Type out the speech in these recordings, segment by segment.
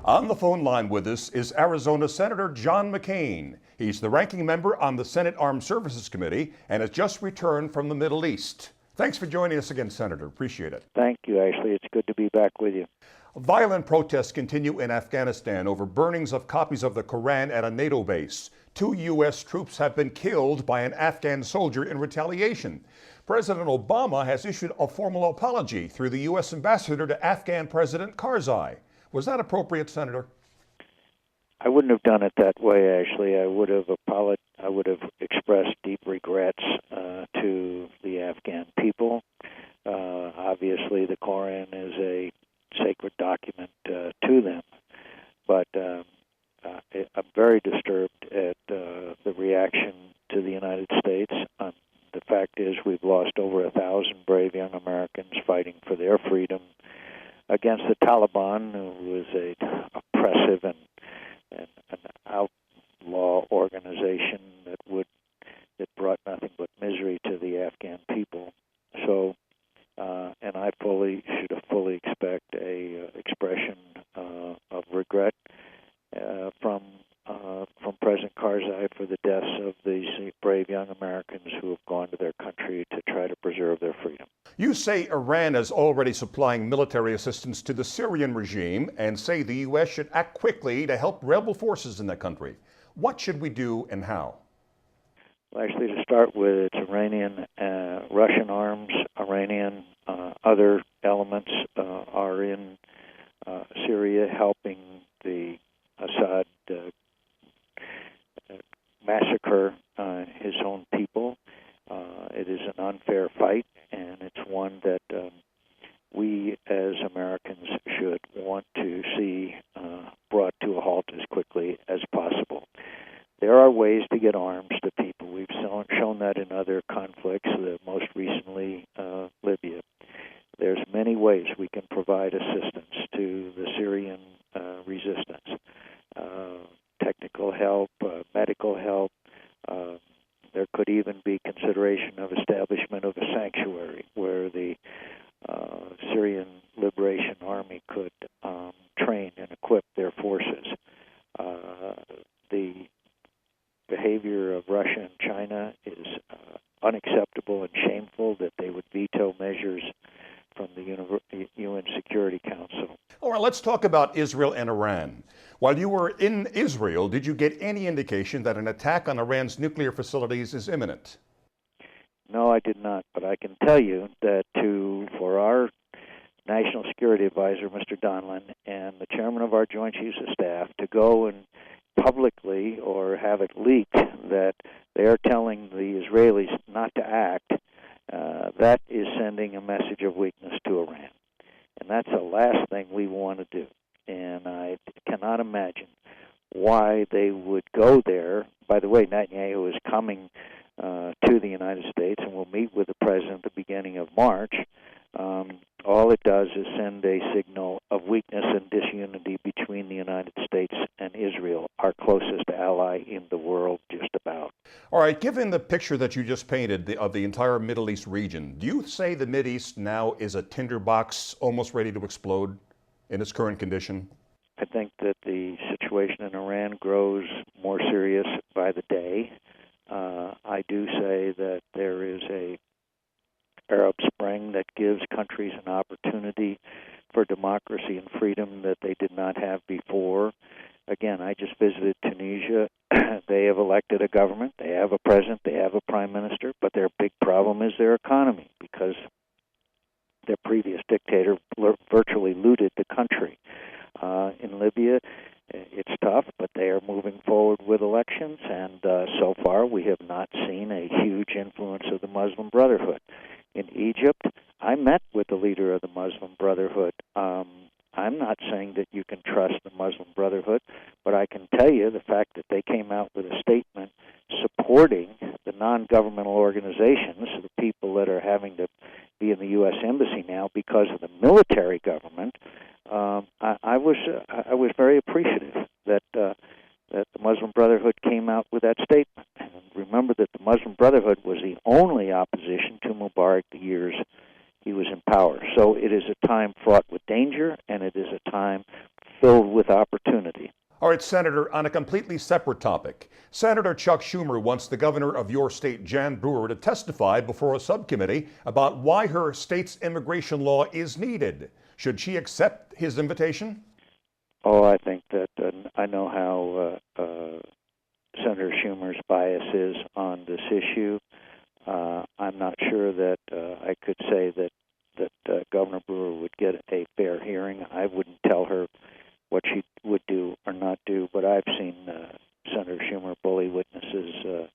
On the phone line with us is Arizona Senator John McCain. He's the ranking member on the Senate Armed Services Committee and has just returned from the Middle East. Thanks for joining us again, Senator. Appreciate it. Thank you, Ashley. It's good to be back with you. Violent protests continue in Afghanistan over burnings of copies of the Quran at a NATO base. 2 U.S. troops have been killed by an Afghan soldier in retaliation. President Obama has issued a formal apology through the U.S. ambassador to Afghan President Karzai. Was that appropriate, Senator? I wouldn't have done it that way, Ashley. I would have expressed deep regrets to the Afghan people. Obviously, the Koran is a sacred document to them, but I'm very disturbed at the reaction to the United States. The fact is, we've lost over 1,000 brave young Americans fighting for their freedom against the Taliban, who was a oppressive and an outlaw organization that brought nothing but misery to the Afghan people. So, and I should fully expect a expression of regret from President Karzai for the deaths of these brave young Americans who have gone to their country to try to preserve their freedom. You say Iran is already supplying military assistance to the Syrian regime and say the U.S. should act quickly to help rebel forces in that country. What should we do and how? Well, actually, to start with, it's Iranian, Russian arms, Iranian, other elements are in Syria helping the Assad massacre his own people. It is an unfair fight, and it's one that we as Americans should want to see brought to a halt as quickly as possible. There are ways to get arms to people. We've shown that in other conflicts, most recently Libya. There's many ways we can provide assistance to the Syrian resistance. Technical help, medical help. There could even be consideration of establishment of a sanctuary where the Syrian Liberation Army could train and equip their forces. The behavior of Russia and China is unacceptable and shameful, that they would veto measures from the UN Security Council. All right, let's talk about Israel and Iran. While you were in Israel, did you get any indication that an attack on Iran's nuclear facilities is imminent? No, I did not, but I can tell you that for our National Security Advisor, Mr. Donlan, and the Chairman of our Joint Chiefs of Staff to go and publicly or have it leaked that they are telling the Israelis not to act, that is sending a message of weakness to Iran. And that's the last thing we want to do. And I cannot imagine why they would go there. By the way, Netanyahu is coming to the United States and will meet with the President at the beginning of March. All it does is send a signal of weakness and disunity between the United States and Israel, our closest ally in the world, just about. All right, given the picture that you just painted of the entire Middle East region, do you say the Mideast now is a tinderbox almost ready to explode in its current condition? I think that the situation in Iran grows more serious by the day. I do say that there is a Arab Spring that gives countries an opportunity for democracy and freedom that they did not have before. Again, I just visited Tunisia. They have elected a government, they have a president, they have a prime minister, but their big problem is their economy because their previous dictator virtually looted the country. In Libya, it's tough, but they are moving forward with elections, and so far we have not seen a huge influence of the Muslim Brotherhood. In Egypt, I met with the leader of the Muslim Brotherhood. I'm not saying that you can trust the Muslim Brotherhood, but I can tell you the fact that they came out with a statement supporting the non-governmental organizations, the people that are having to be in the U.S. Embassy now because of the military government. I was very appreciative that the Muslim Brotherhood came out with that statement. And remember that the Muslim Brotherhood was the only opposition to Mubarak the years he was in power. So it is a time fraught with danger, and it is a time filled with opportunity. All right, Senator, on a completely separate topic, Senator Chuck Schumer wants the governor of your state, Jan Brewer, to testify before a subcommittee about why her state's immigration law is needed. Should she accept his invitation? Oh, I think that I know how Senator Schumer's bias is on this issue. I'm not sure that I could say that Governor Brewer would get a fair hearing. I wouldn't tell her what she would do or not do, but I've seen Senator Schumer bully witnesses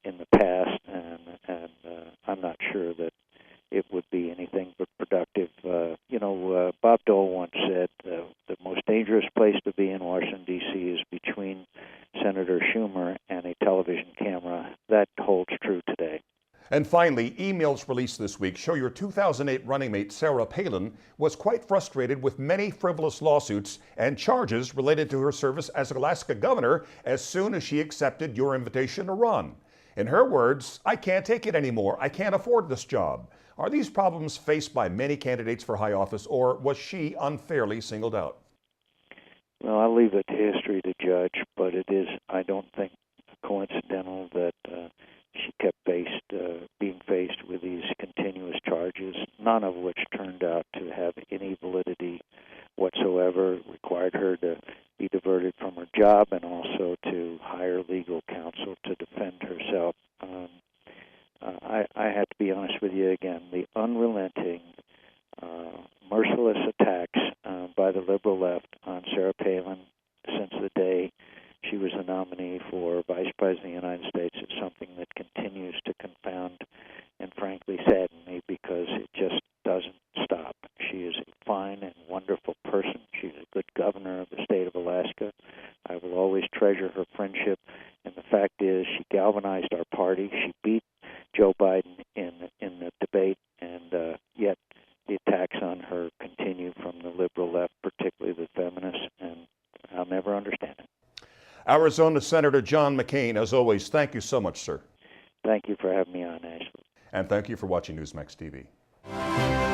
in the past, and I'm not sure that it would be anything but productive. Bob Dole once said the most dangerous place to be in Washington, D.C. is between Senator Schumer and a television camera. That holds true today. And finally, emails released this week show your 2008 running mate Sarah Palin was quite frustrated with many frivolous lawsuits and charges related to her service as Alaska governor as soon as she accepted your invitation to run. In her words, "I can't take it anymore. I can't afford this job." Are these problems faced by many candidates for high office, or was she unfairly singled out? Well, I'll leave it to history to judge, but it is, I don't think, coincidental that she kept being faced with these continuous charges, none of which turned out to have any validity whatsoever, required her to be diverted from her job and also to hire legal counsel to defend herself. I have to be honest with you again, the unrelenting, merciless attacks by the liberal left on Sarah Palin since the day she was the nominee for Vice President of the United States is something that continues to confound and frankly sadden me because it just doesn't stop. She is a fine and wonderful person. She's a good governor of the state of Alaska. I will always treasure her friendship, and the fact is she galvanized our party. She beat Joe Biden in the debate, and yet the attacks on her continue from the liberal left, particularly the feminists, and I'll never understand it. Arizona Senator John McCain, as always, thank you so much, sir. Thank you for having me on, Ashley. And thank you for watching Newsmax TV.